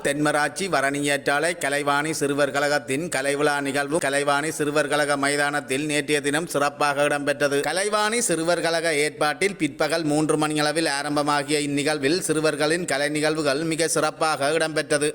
தென்மராட்சி வரணியேற்றாலை கலைவாணி சிறுவர் கழகத்தின் கலைவிழா நிகழ்வு கலைவாணி சிறுவர் கழக மைதானத்தில் நேற்றைய தினம் சிறப்பாக இடம்பெற்றது. கலைவாணி சிறுவர் கழக ஏற்பாட்டில் பிற்பகல் 3 மணியளவில் ஆரம்பமாகிய இந்நிகழ்வில் சிறுவர்களின் கலை நிகழ்வுகள் மிக சிறப்பாக இடம்பெற்றது.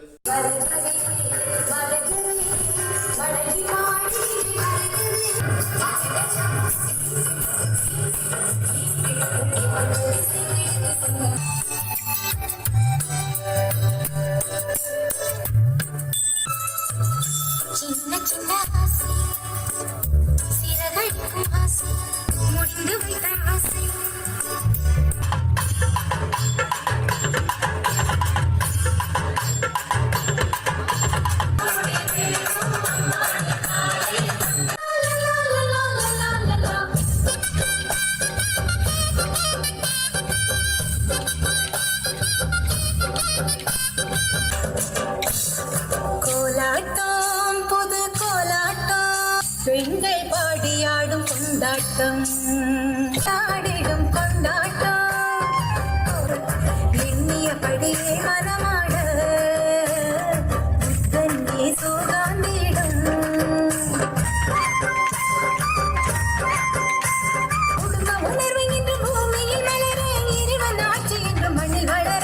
சின்ன சின்ன ஆசை சிறகடிக்கும் ஆசை முடிந்து வைத்த ஆசை பெண்கள் பாடியாடும் கொண்டாட்டம் ஆடிடும் கொண்டாட்டம் எண்ணியபடியே மனமாட கண்ணே சுகாந்திடும் குடும்ப உணர்வு இன்று பூமியில் மலர இறைவன் ஆட்சி என்று மண்ணில் வளர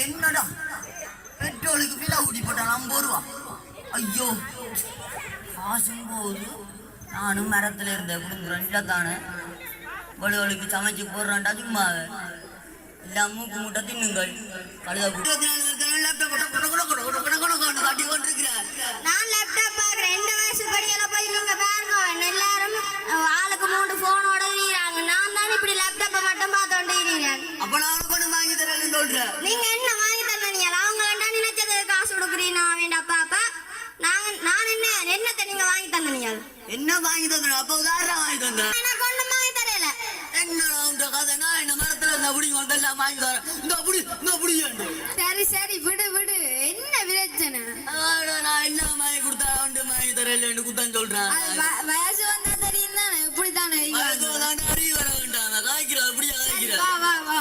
என்னடா பெட்ரோலுக்கு விலை ஊடி போட்டான் 50 ரூபா. ஐயோ காசும் போது நானும் மரத்துல இருந்த குடுங்குறேன் இல்லத்தானே வலுவலுக்கு சமைச்சு போடுறான்டா சும்மா எல்லாம் மூக்கு மூட்டை தின்னுங்கள் காட்டி கொண்டிருக்கிறார். நான் லேப்டாப் பாக்குறேன். 2 வயசு படியில போய் நீங்க பாருங்க எல்லாரும் ஆளுக்கு 3 போனோட வீராங்க. நான் தான் இப்படி லேப்டாப்பை மட்டும் பார்த்துட்டு இருக்கேன். அப்ப நான் கொண்டு வாங்கி தரேன்னு சொல்றேன். நீங்க என்ன வாங்கி தரீங்க? அவங்க வேண்டாம் நினைச்சது காசு கொடுக்குறீங்க வேண்டாம் பாப்பா. நான் என்னத்தை நீங்க வாங்கி தந்தீங்க? என்ன வாங்கி தந்தேன்? அப்ப உதாரணம் வாங்கி தந்தேன். எனக்கு ஒண்ணும் வாங்கி தரல. என்னடா உங்க கதை? நான் என்ன மரத்துல இந்த புடி வந்தெல்லாம் வாங்கி தரேன். இந்த புடி சரி சரி விடு விடு. என்ன பிரச்சனை? நான் என்ன வாங்கி கொடுத்தா ஒன்று வாங்கி தரேன்னு குத்தம் சொல்றேன். வயசு வந்தா தெரியும் தானே. இப்படித்தானே அறிய வர வேண்டாம். காய்க்கிறா அப்படியே காய்க்கிறா. வா வா வா.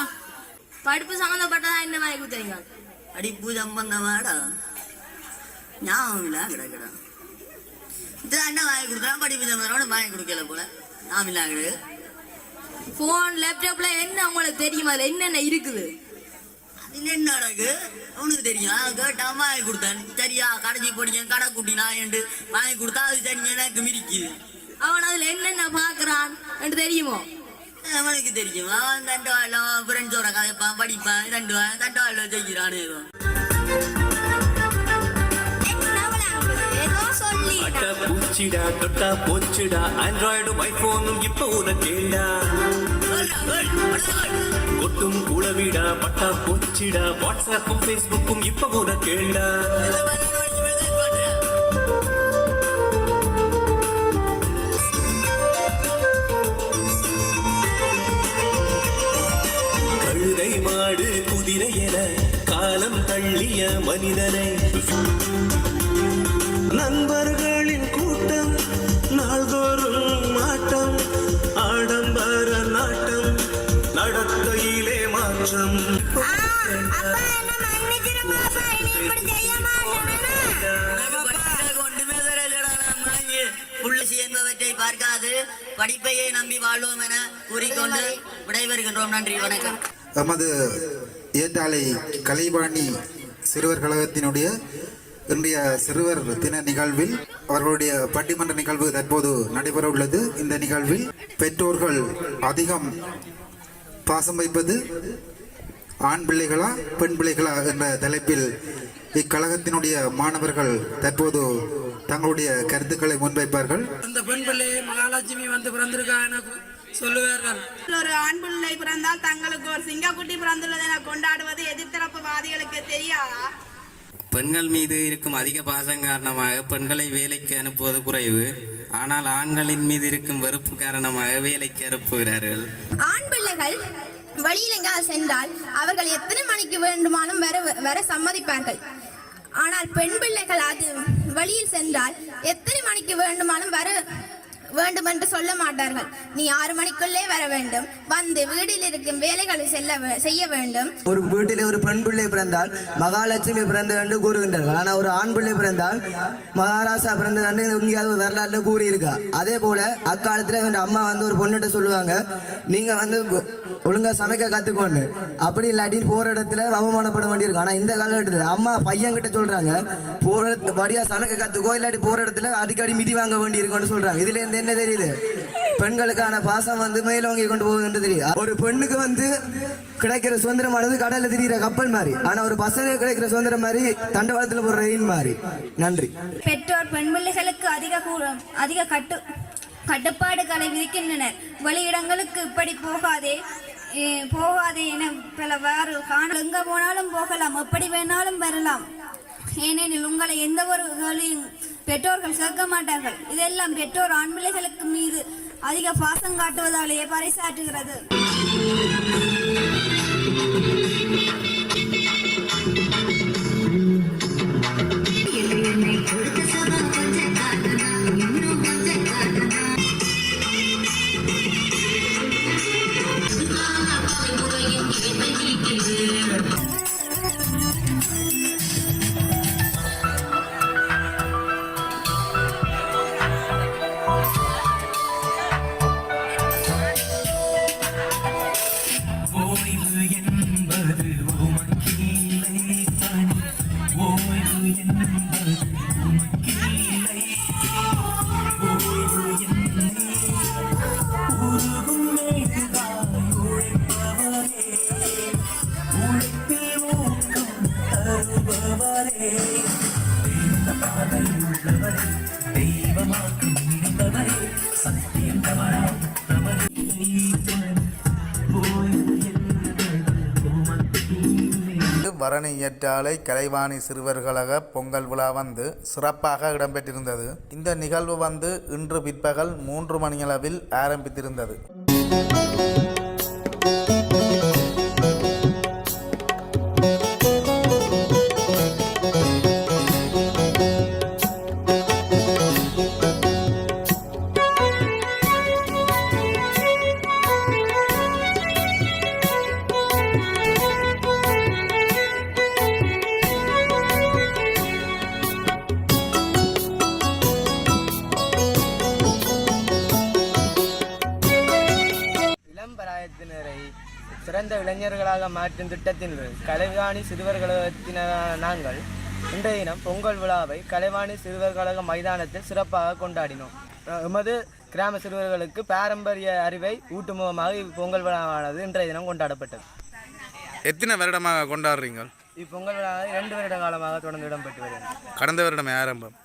படிப்பு சம்பந்தப்பட்டதா என்ன வாங்கி கொடுத்தீங்க? படிப்பு சம்பந்தமாடா ஞாபகம் இல்ல கிடக்குடா. இதான் வாங்கி கொடுத்தா படிப்பு சம்பந்தம் வாங்கி கொடுக்கல போல. ஞாபகம் இல்ல கிடக்கு. போன் லேப்டாப்ல என்ன உங்களுக்கு தெரியுமா? அதுல என்னென்ன இருக்குது? என்னடாக்கு அவனுக்கு தெரியும். கேட்டாம வாங்கி கொடுத்தேன். சரியா கடைச்சி போடிக்க கடை குட்டி நான் வாங்கி கொடுத்தா அது தெரியும். எனக்கு மிரிக்குது. அவன் அதுல என்னென்ன பாக்குறான் என்று தெரியுமோ? அவனுக்கு தெரியும். அவன் தண்டவாளம் ஃப்ரெண்ட்ஸோட கதைப்பான் படிப்பான். தண்டவாளம் செய்கிறானு பூச்சிடா தொட்டா போச்சுடா. ஆண்ட்ராய்டும் ஐபோனும் இப்ப உனக்கேண்டா. கொட்டும் குளவிடா பட்டா போச்சிடா. வாட்ஸ்அப்பும் பேஸ்புக்கும் இப்ப உனக்கேண்டா. கழுதை மாடு குதிரை என காலம் தள்ளிய மனிதனை நண்பர்களின் கூட்டம் நாள்தோறும் ஆட்டம் ஆடம்பர நாட்டம் நடக்கையிலே மாற்றம். பார்க்காது படிப்பையே நம்பி வாழ்வோம் என கூறிக்கொண்டு விடைபெறுகின்றோம். நன்றி, வணக்கம். நமது ஏற்றாலை கலைவாணி சிறுவர் கழகத்தினுடைய இன்றைய சிறுவர் தின நிகழ்வில் அவர்களுடைய பட்டிமன்ற நிகழ்வு தற்போது நடைபெற உள்ளது. இந்த நிகழ்வில் பெற்றோர்கள் அதிகம் பாசம் வைப்பது ஆண் பிள்ளைகளா பெண் பிள்ளைகளா என்ற தலைப்பில் இக்கழகத்தினுடைய மாணவர்கள் தற்போது தங்களுடைய கருத்துக்களை முன்வைப்பார்கள். அந்த பெண் பிள்ளை மகாலட்சுமி வந்து பிறந்திருக்கா எனக்கு சொல்லுவார்கள். ஒரு ஆண் பிள்ளை பிறந்தால் தங்களுக்கு ஒரு சிங்கக்குட்டி பிறந்துள்ளது என கொண்டாடுவது எதிர்த்தரப்பு வாதிகளுக்கு தெரியாதா? பெண்கள் மீது இருக்கும் அதிக பாசம் காரணமாக பெண்களை வேலைக்கு அனுப்புவது குறைவு. ஆனால் ஆண்களின் மீது இருக்கும் வெறுப்பு காரணமாக வேலைக்கு அனுப்புகிறார்கள். ஆண் பிள்ளைகள் வழியில் எங்காவது சென்றால் அவர்கள் எத்தனை மணிக்கு வேண்டுமானும் வர சம்மதிப்பார்கள். ஆனால் பெண் பிள்ளைகள் அது வழியில் சென்றால் எத்தனை மணிக்கு வேண்டுமானும் வர வேண்டும் என்று சொல்ல மாட்டார்கள். நீ 6 மணிக்குள்ளே வர வேண்டும், வந்து வீட்டில் இருக்கும் வேலைகளை செய்ய வேண்டும். ஒரு வீட்டிலே ஒரு பெண் பிள்ளை பிறந்தால் மகாலட்சுமி பிறந்த என்று கூறுகின்றார்கள். ஆனால் ஒரு ஆண் பிள்ளை பிறந்தால் மகாராசா பிறந்த என்று எங்கேயாவது வரலாறுல கூறியிருக்கா. அதே போல அக்காலத்துல என் அம்மா வந்து ஒரு பொண்ணுகிட்ட சொல்லுவாங்க, நீங்க வந்து ஒழுங்கா சமைக்க கத்துக்கோன்னு. அப்படி இல்லாட்டி போற இடத்துல அவமானப்பட வேண்டியிருக்கும். ஆனா இந்த காலகட்டத்தில் அம்மா பையன் கிட்ட சொல்றாங்க, போற படியா சமைக்க கத்துக்கோ, இல்லாட்டி போற இடத்துல அடிக்கடி மிதி வாங்க வேண்டி இருக்கும்னு சொல்றாங்க. இதுல இருந்து என்ன தெரியுது? பெண்களுக்கான பாசம் வந்து மேலோங்கி கொண்டு போகுதுன்னு தெரியுது. ஒரு பெண்ணுக்கு வந்து கிடைக்கிற சுதந்திரமானது கடல்ல திரிகிற கப்பல் மாதிரி. ஆனா ஒரு பசங்க கிடைக்கிற சுதந்திரம் மாதிரி தண்டவாளத்துல போற ரயில் மாதிரி. நன்றி. பெற்றோர் பெண் பிள்ளைகளுக்கு அதிக கட்டுப்பாடுகளை விதிக்கின்றனர். வெளியிடங்களுக்கு இப்படி போகாதே என பலவாறு காணல். எங்க போனாலும் போகலாம், எப்படி வேணாலும் வரலாம். ஏனெனில் உங்களை எந்த ஒரு வேலையும் பெற்றோர்கள் சேர்க்க மாட்டார்கள். இதெல்லாம் பெற்றோர் ஆண் பிள்ளைகளுக்கு மீது அதிக பாசம் காட்டுவதாலேயே பறைசாற்றுகிறது. பரணி ஏற்றாலை கலைவாணி சிறுவர் கழக பொங்கல் விழா வந்து சிறப்பாக இடம்பெற்றிருந்தது. இந்த நிகழ்வு வந்து இன்று பிற்பகல் 3 மணியளவில் ஆரம்பித்திருந்தது. சிறந்த இளைஞர்களாக மாற்றும் திட்டத்தின் கலைவாணி சிறுவர் கழகத்தினரான நாங்கள் இன்றைய தினம் பொங்கல் விழாவை கலைவாணி சிறுவர் கழக மைதானத்தில் சிறப்பாக கொண்டாடினோம். எமது கிராம சிறுவர்களுக்கு பாரம்பரிய அறிவை ஊட்டும் முகமாக இப்பொங்கல் விழாவானது இன்றைய தினம் கொண்டாடப்பட்டது. எத்தனை வருடமாக கொண்டாடுறீங்க? இப்பொங்கல் விழா 2 வருட காலமாக தொடர்ந்து இடம்பெற்று வருகிறது. கடந்த வருடம் ஆரம்பம்.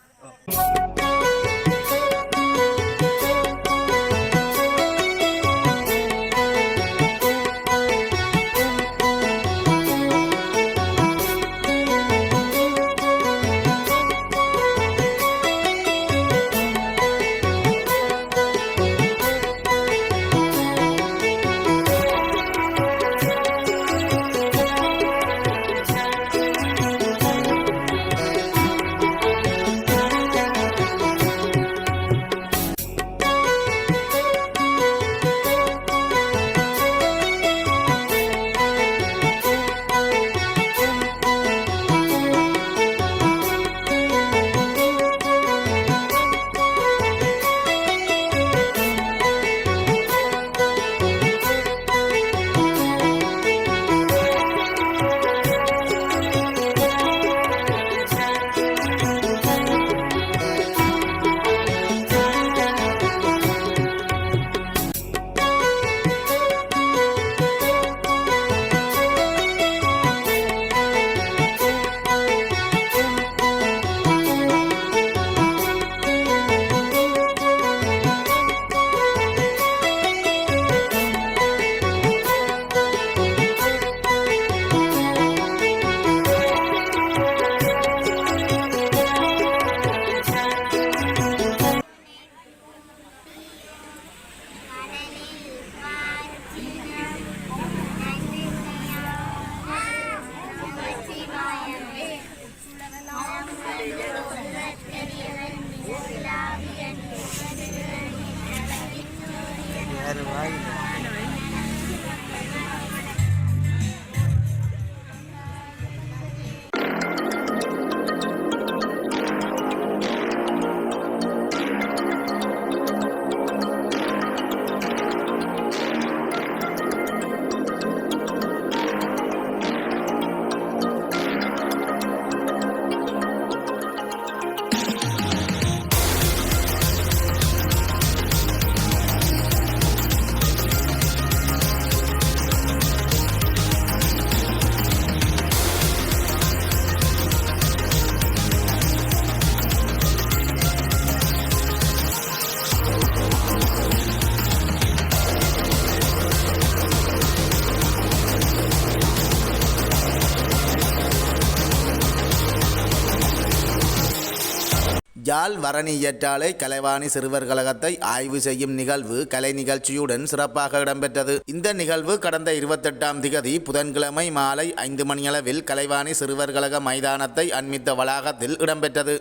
யாழ் வரணி இயற்றாலை கலைவாணி சிறுவர் கழகத்தை ஆய்வு செய்யும் நிகழ்வு கலை நிகழ்ச்சியுடன் சிறப்பாக இடம்பெற்றது. இந்த நிகழ்வு கடந்த 28ஆம் திகதி புதன்கிழமை மாலை 5 மணியளவில் கலைவாணி சிறுவர் கழக மைதானத்தை அண்மித்த வளாகத்தில் இடம்பெற்றது.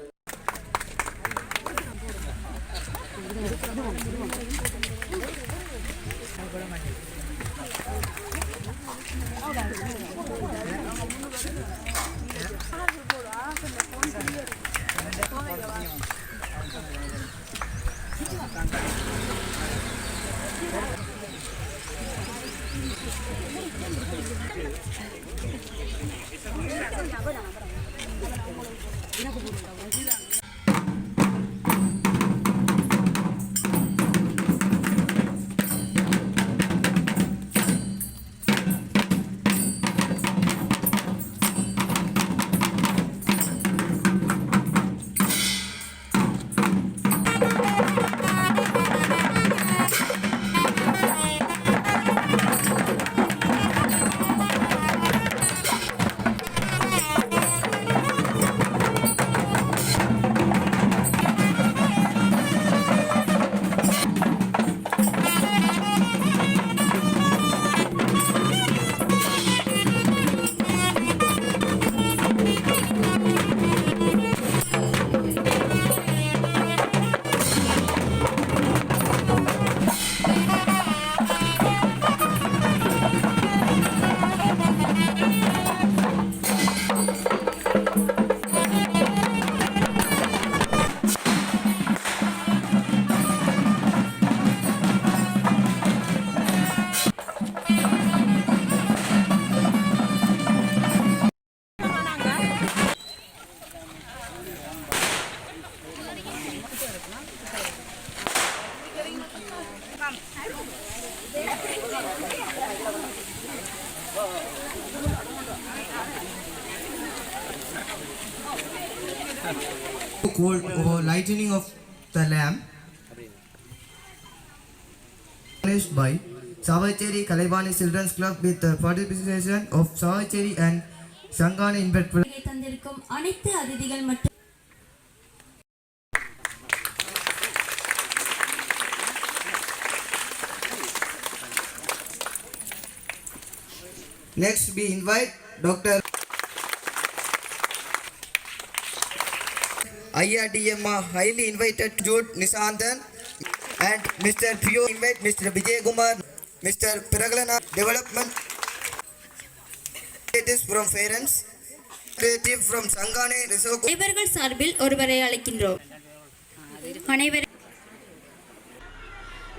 Called lightening of the lamp organized by Savacheri Kalaivani Children's Club with the participation of Savacheri and Sangani Investment. தந்திருக்கும் அனைத்து அதிதிகள் மற்றும் Next we invite Dr. IRDM highly invited Jude Nisanthan and Mr. Pio invite Mr. Vijay Kumar, Mr. Piragalana Development from parents, creative from Sangane Resoko. இவர்கள் சார்பில் ஒருவரை அழைக்கின்றோம். அனைவரும்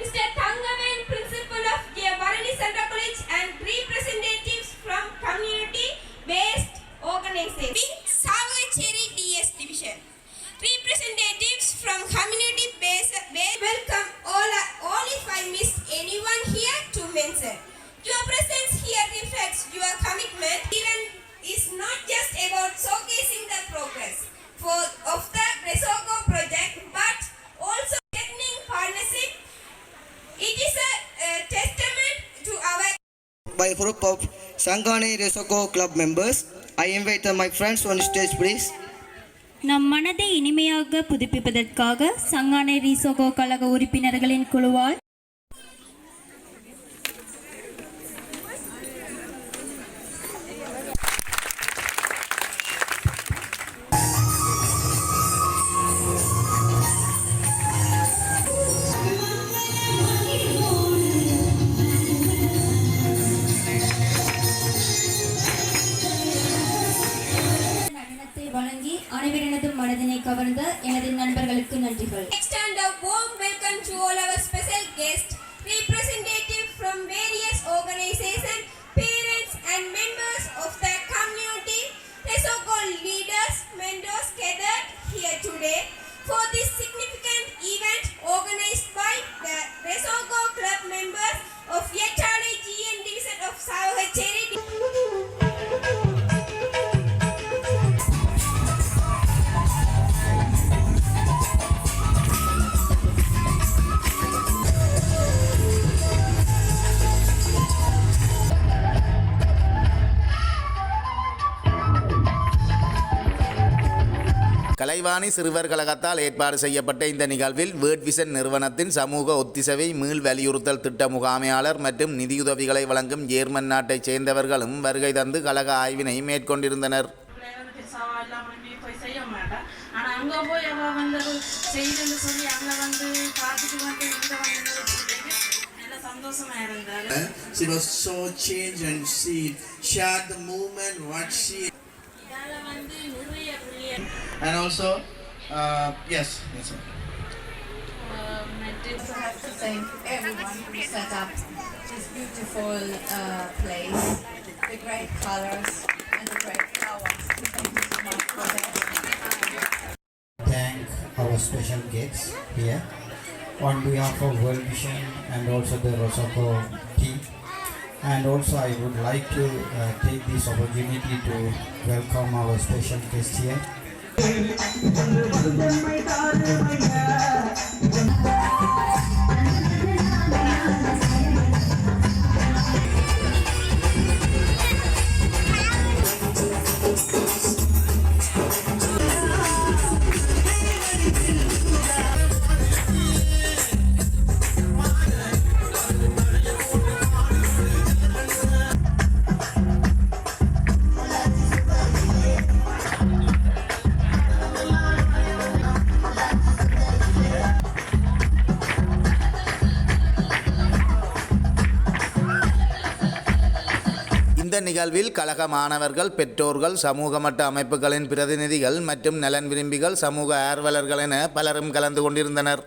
Mr. Thangavan, Principal of Varani Central College and representatives from community-based organizations. Savacheri DS Division. Representatives from community-based welcome all if I miss anyone here to mention. Your presence here reflects your commitment. Even is not just about showcasing the progress of the Resoko project, but also strengthening partnership. It is a testament to our By group of Sangane Resoko Club members, I invite my friends on stage, please. நம் மனதை இனிமையாக புதுப்பிப்பதற்காக சங்கானை ரீசோகோ கழக உறுப்பினர்களின் குழுவால் வழங்கி அனைவரினதும் மனதினை கவர்ந்த எனது நண்பர்களுக்கு நன்றிகள். Extend a warm welcome to all our special guests, representatives from various organizations, parents and members of the community, Resoko leaders, mentors gathered here today for this significant event organized by the Resoko Club members of Yachari GN Division of Savacheri. Kalaivani சிறுவர் கழகத்தால் ஏற்பாடு செய்யப்பட்ட இந்த நிகழ்வில் word vision நிறுவனத்தின் சமூக ஒத்திசைவை மீள் வலியுறுத்தல் திட்ட முகாமையாளர் மற்றும் நிதியுதவிகளை வழங்கும் ஜேர்மன் நாட்டைச் சேர்ந்தவர்களும் வருகை தந்து கழக ஆய்வினை மேற்கொண்டிருந்தனர். She was so changed and she shared the movement what she and also yes sir. I have to thank everyone who set up this beautiful place, the great colors and the great flowers. Thank you so much for that. Thank our special guests here on behalf of World Vision and also the Rosaco team. And also I would like to take this opportunity to welcome our special guest here. இந்த நிகழ்வில் கழக மாணவர்கள், பெற்றோர்கள், சமூக மட்ட அமைப்புகளின் பிரதிநிதிகள் மற்றும் நலன் விரும்பிகள், சமூக ஆர்வலர்கள் என பலரும் கலந்து கொண்டிருந்தனர்.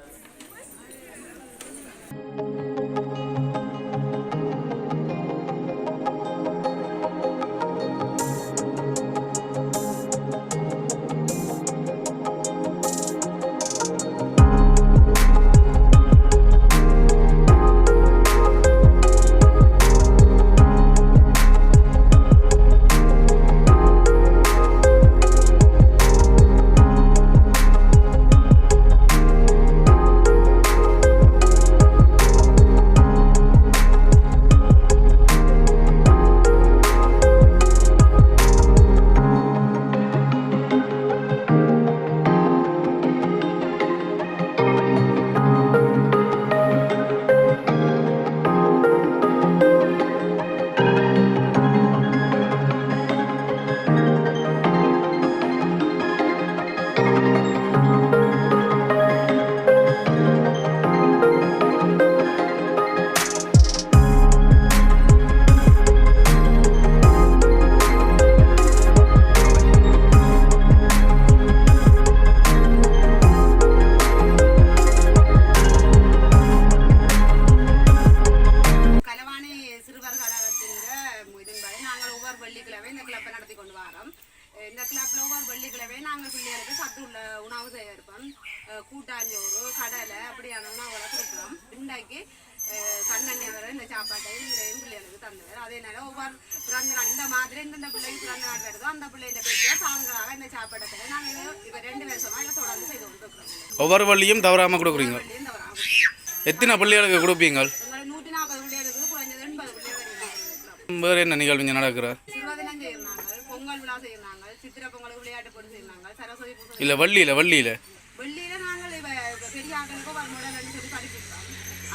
இந்த கிளப்ல ஒவ்வொரு வெள்ளிக்கிழமை நாங்கள் பிள்ளைகளுக்கு சத்து உள்ள உணவு தயாரிப்போம். கூட்டாஞ்சோறு, கடலை அப்படியான உணவுகளை கொடுக்குறோம். இன்றைக்கு கண்ணெண்ணெய் இந்த சாப்பாட்டையும் பிள்ளைகளுக்கு தந்தவர். அதே நேரம் ஒவ்வொரு பிறந்த நாள் இந்த மாதிரி இந்த பிள்ளைக்கு பிறந்த நாள் வருதோ அந்த பிள்ளைங்க பெற்றோர் தாங்களாக இந்த சாப்பாட்டை நாங்கள் இப்போ 2 வருஷமா இதை தொடர்ந்து செய்து கொடுக்குறோம். ஒவ்வொரு வள்ளியும் தவறாமல் கொடுக்குறீங்க. எத்தனை பிள்ளைகளுக்கு கொடுப்பீங்க? 140 பிள்ளைகளுக்கு குறைஞ்சது 80 பிள்ளைகள். வேறு என்ன நிகழ்வு நடக்கிற? சிறுவதினம் செய்யறாங்க, பொங்கல் விழா செய்யறாங்க, சித்திரை பொங்கலுக்கு விளையாட்டு போட்டு செய்யறாங்க, சரஸ்வதி பூஜை இல்லை வள்ளியில் வெள்ளியில நாங்கள் பெரிய ஆக்களுக்கு வரமுடன்னு சொல்லி படிப்பிக்கிறோம்.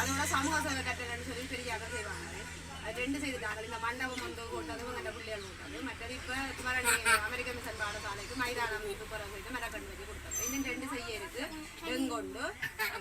அதோட சமூக சேவை கட்டணன்னு சொல்லி பெரிய ஆக்கள் செய்வாங்க. அது 2 செய்துட்டாங்க. இந்த மண்டபம் வந்து கொண்டது நல்ல பிள்ளைகள் கொடுத்தது. மற்றது இப்போ அமெரிக்க மிஷன் பாடசாலைக்கு மைதானம் துப்புரவு செய்து மரக்கண்டு வச்சு கொடுத்தாங்க. இன்னும் 2 செய்ய இருக்கு. எங்கொண்டு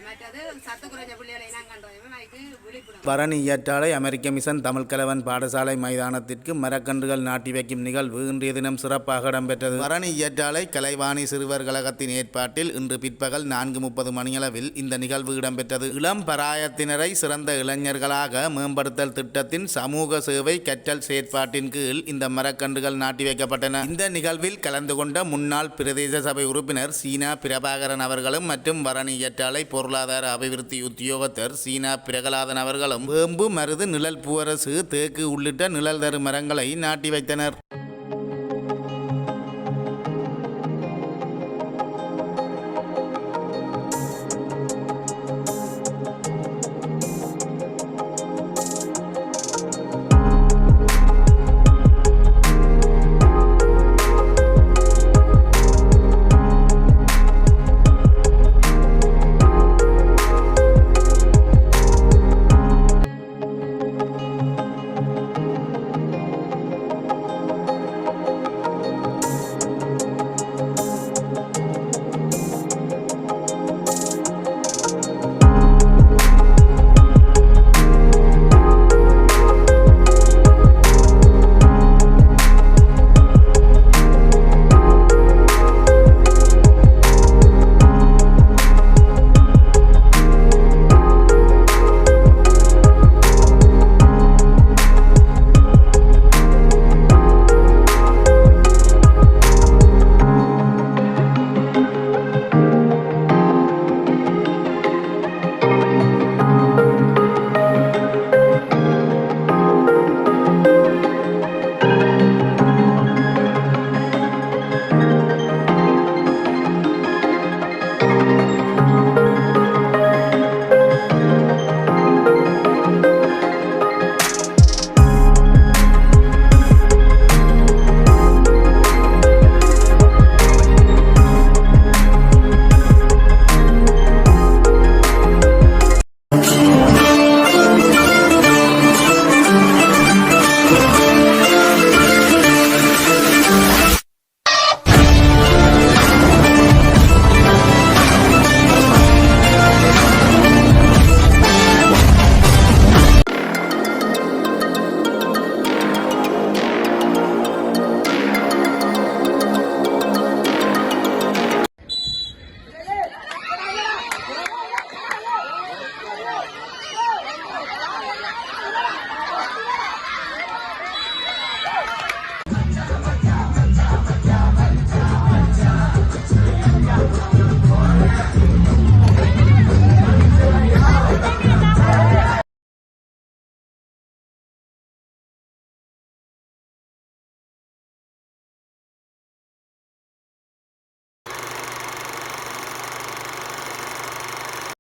மற்றது சத்து குறைஞ்ச பிள்ளைகளை இனங்கன்றதையுமே அதுக்கு விழிப்புணர்வு. பரணி இயற்றாலை அமெரிக்க மிஷன் தமிழ் கலவன் பாடசாலை மைதானத்திற்கு மரக்கன்றுகள் நாட்டி வைக்கும் நிகழ்வு இன்றைய தினம் சிறப்பாக இடம்பெற்றது. பரணி இயற்றாலை கலைவாணி சிறுவர் கழகத்தின் ஏற்பாட்டில் இன்று பிற்பகல் 4:30 மணியளவில் இந்த நிகழ்வு இடம்பெற்றது. இளம் பராயத்தினரை சிறந்த இளைஞர்களாக மேம்படுத்தல் திட்டத்தின் சமூக சேவை கற்றல் செயற்பாட்டின் கீழ் இந்த மரக்கன்றுகள் நாட்டி வைக்கப்பட்டன. இந்த நிகழ்வில் கலந்து கொண்ட முன்னாள் பிரதேச சபை உறுப்பினர் சீனா பிரபாகரன் அவர்களும் மற்றும் பரணி இயற்றாலை பொருளாதார அபிவிருத்தி உத்தியோகத்தர் சீனா பிரகலாதன் அவர்களும் வேம்பு, மருது, நிழல் பூவரசு, தேக்கு உள்ளிட்ட நிழல் தரு மரங்களை நாட்டி வைத்தனர்.